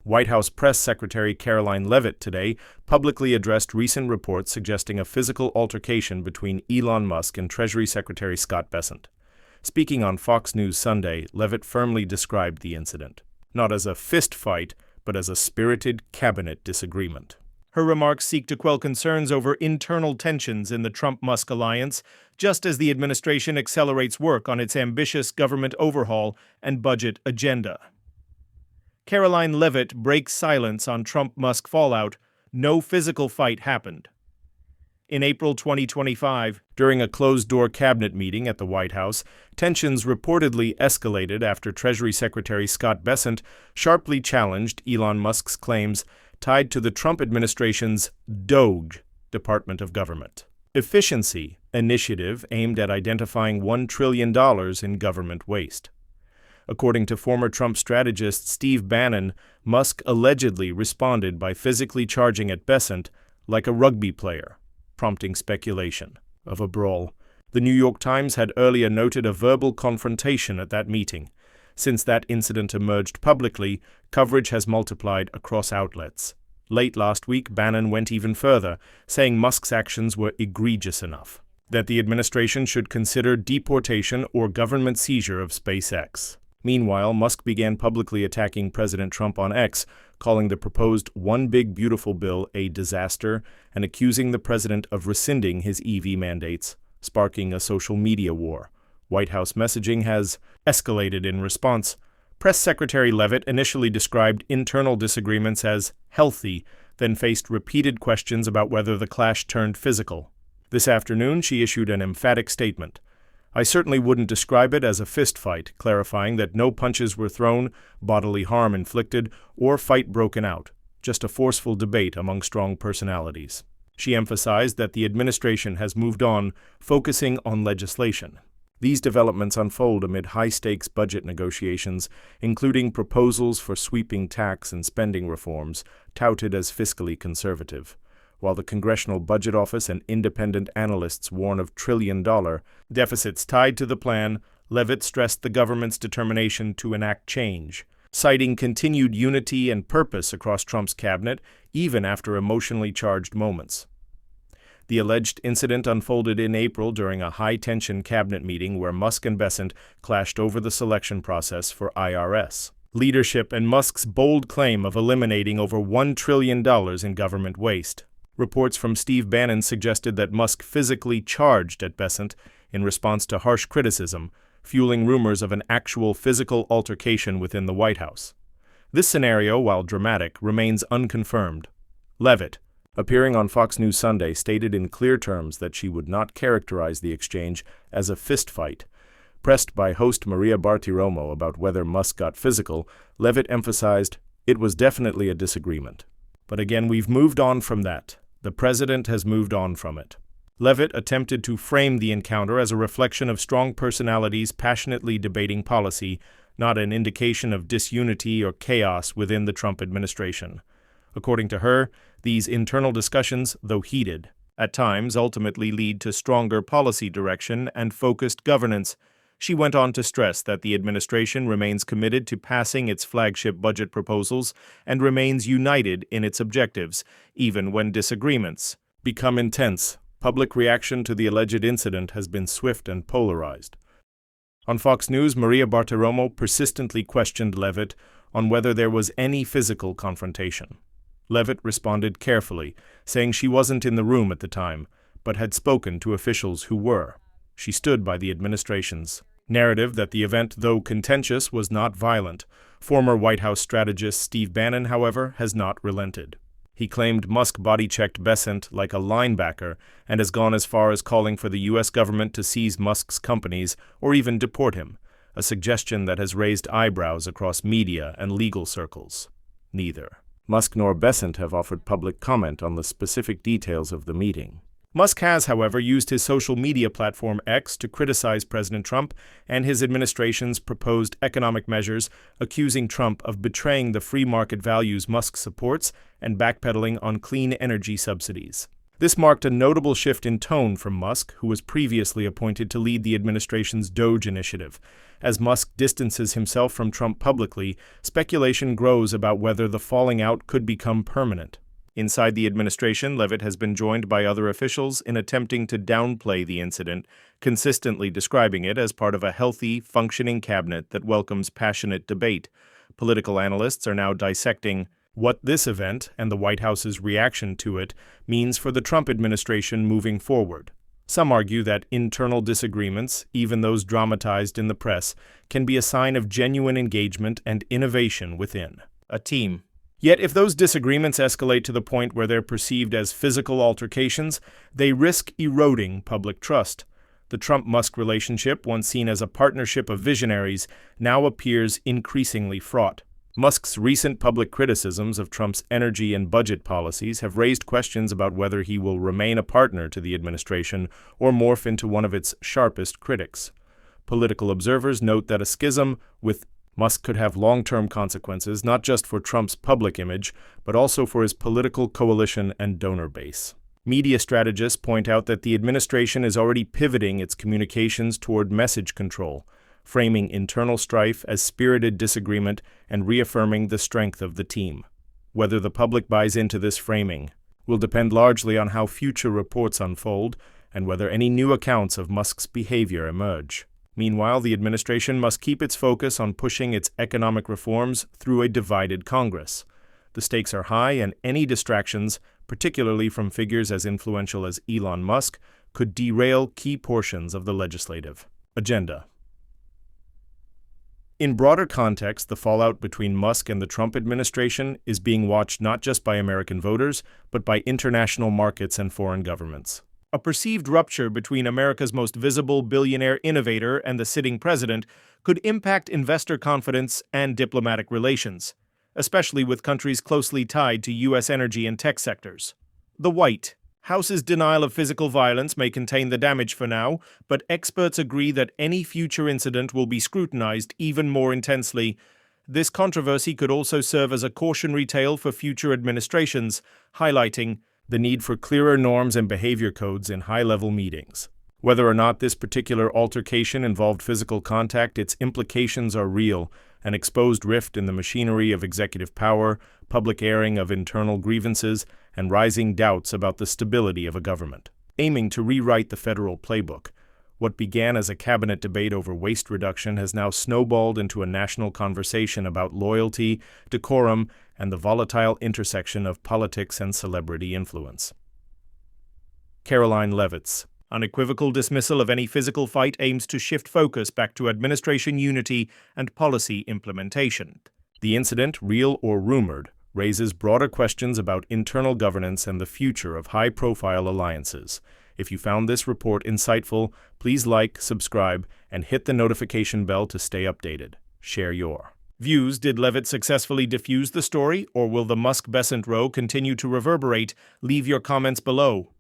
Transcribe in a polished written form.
White House Press Secretary Karoline Leavitt today publicly addressed recent reports suggesting a physical altercation between Elon Musk and Treasury Secretary Scott Bessent. Speaking on Fox News Sunday, Leavitt firmly described the incident, not as a fist fight, but as a spirited cabinet disagreement. Her remarks seek to quell concerns over internal tensions in the Trump-Musk alliance, just as the administration accelerates work on its ambitious government overhaul and budget agenda. Karoline Leavitt breaks silence on Trump-Musk fallout. No physical fight happened. In April 2025, during a closed-door cabinet meeting at the White House, tensions reportedly escalated after Treasury Secretary Scott Bessent sharply challenged Elon Musk's claims tied to the Trump administration's DOGE, Department of Government Efficiency initiative aimed at identifying $1 trillion in government waste. According to former Trump strategist Steve Bannon, Musk allegedly responded by physically charging at Bessent like a rugby player, prompting speculation of a brawl. The New York Times had earlier noted a verbal confrontation at that meeting. Since that incident emerged publicly, coverage has multiplied across outlets. Late last week, Bannon went even further, saying Musk's actions were egregious enough that the administration should consider deportation or government seizure of SpaceX. Meanwhile, Musk began publicly attacking President Trump on X, calling the proposed One Big Beautiful bill a disaster and accusing the president of rescinding his EV mandates, sparking a social media war. White House messaging has escalated in response. Press Secretary Leavitt initially described internal disagreements as healthy, then faced repeated questions about whether the clash turned physical. This afternoon, she issued an emphatic statement. I certainly wouldn't describe it as a fistfight, clarifying that no punches were thrown, bodily harm inflicted, or fight broken out, just a forceful debate among strong personalities. She emphasized that the administration has moved on, focusing on legislation. These developments unfold amid high-stakes budget negotiations, including proposals for sweeping tax and spending reforms, touted as fiscally conservative. While the Congressional Budget Office and independent analysts warn of trillion-dollar deficits tied to the plan, Leavitt stressed the government's determination to enact change, citing continued unity and purpose across Trump's cabinet, even after emotionally charged moments. The alleged incident unfolded in April during a high-tension cabinet meeting where Musk and Bessent clashed over the selection process for IRS leadership and Musk's bold claim of eliminating over $1 trillion in government waste. Reports from Steve Bannon suggested that Musk physically charged at Bessent in response to harsh criticism, fueling rumors of an actual physical altercation within the White House. This scenario, while dramatic, remains unconfirmed. Leavitt, appearing on Fox News Sunday, stated in clear terms that she would not characterize the exchange as a fistfight. Pressed by host Maria Bartiromo about whether Musk got physical, Leavitt emphasized, "It was definitely a disagreement. But again, we've moved on from that. The president has moved on from it." Leavitt attempted to frame the encounter as a reflection of strong personalities passionately debating policy, not an indication of disunity or chaos within the Trump administration. According to her, these internal discussions, though heated, at times ultimately lead to stronger policy direction and focused governance. She went on to stress that the administration remains committed to passing its flagship budget proposals and remains united in its objectives, even when disagreements become intense. Public reaction to the alleged incident has been swift and polarized. On Fox News, Maria Bartiromo persistently questioned Leavitt on whether there was any physical confrontation. Leavitt responded carefully, saying she wasn't in the room at the time, but had spoken to officials who were. She stood by the administration's narrative that the event, though contentious, was not violent. Former White House strategist Steve Bannon, however, has not relented. He claimed Musk body-checked Bessent like a linebacker and has gone as far as calling for the U.S. government to seize Musk's companies or even deport him, a suggestion that has raised eyebrows across media and legal circles. Neither Musk nor Bessent have offered public comment on the specific details of the meeting. Musk has, however, used his social media platform X to criticize President Trump and his administration's proposed economic measures, accusing Trump of betraying the free market values Musk supports and backpedaling on clean energy subsidies. This marked a notable shift in tone from Musk, who was previously appointed to lead the administration's DOGE initiative. As Musk distances himself from Trump publicly, speculation grows about whether the falling out could become permanent. Inside the administration, Leavitt has been joined by other officials in attempting to downplay the incident, consistently describing it as part of a healthy, functioning cabinet that welcomes passionate debate. Political analysts are now dissecting what this event, and the White House's reaction to it, means for the Trump administration moving forward. Some argue that internal disagreements, even those dramatized in the press, can be a sign of genuine engagement and innovation within a team. Yet if those disagreements escalate to the point where they're perceived as physical altercations, they risk eroding public trust. The Trump-Musk relationship, once seen as a partnership of visionaries, now appears increasingly fraught. Musk's recent public criticisms of Trump's energy and budget policies have raised questions about whether he will remain a partner to the administration or morph into one of its sharpest critics. Political observers note that a schism with Musk could have long-term consequences not just for Trump's public image, but also for his political coalition and donor base. Media strategists point out that the administration is already pivoting its communications toward message control, framing internal strife as spirited disagreement and reaffirming the strength of the team. Whether the public buys into this framing will depend largely on how future reports unfold and whether any new accounts of Musk's behavior emerge. Meanwhile, the administration must keep its focus on pushing its economic reforms through a divided Congress. The stakes are high, and any distractions, particularly from figures as influential as Elon Musk, could derail key portions of the legislative agenda. In broader context, the fallout between Musk and the Trump administration is being watched not just by American voters, but by international markets and foreign governments. A perceived rupture between America's most visible billionaire innovator and the sitting president could impact investor confidence and diplomatic relations, especially with countries closely tied to U.S. energy and tech sectors. The White House's denial of physical violence may contain the damage for now, but experts agree that any future incident will be scrutinized even more intensely. This controversy could also serve as a cautionary tale for future administrations, highlighting the need for clearer norms and behavior codes in high-level meetings. Whether or not this particular altercation involved physical contact, its implications are real: an exposed rift in the machinery of executive power, public airing of internal grievances, and rising doubts about the stability of a government. Aiming to rewrite the federal playbook, what began as a cabinet debate over waste reduction has now snowballed into a national conversation about loyalty, decorum, and the volatile intersection of politics and celebrity influence. Karoline Leavitt's unequivocal dismissal of any physical fight aims to shift focus back to administration unity and policy implementation. The incident, real or rumored, raises broader questions about internal governance and the future of high-profile alliances. If you found this report insightful, please like, subscribe, and hit the notification bell to stay updated. Share your views. Did Leavitt successfully diffuse the story, or will the Musk-Bessent row continue to reverberate? Leave your comments below.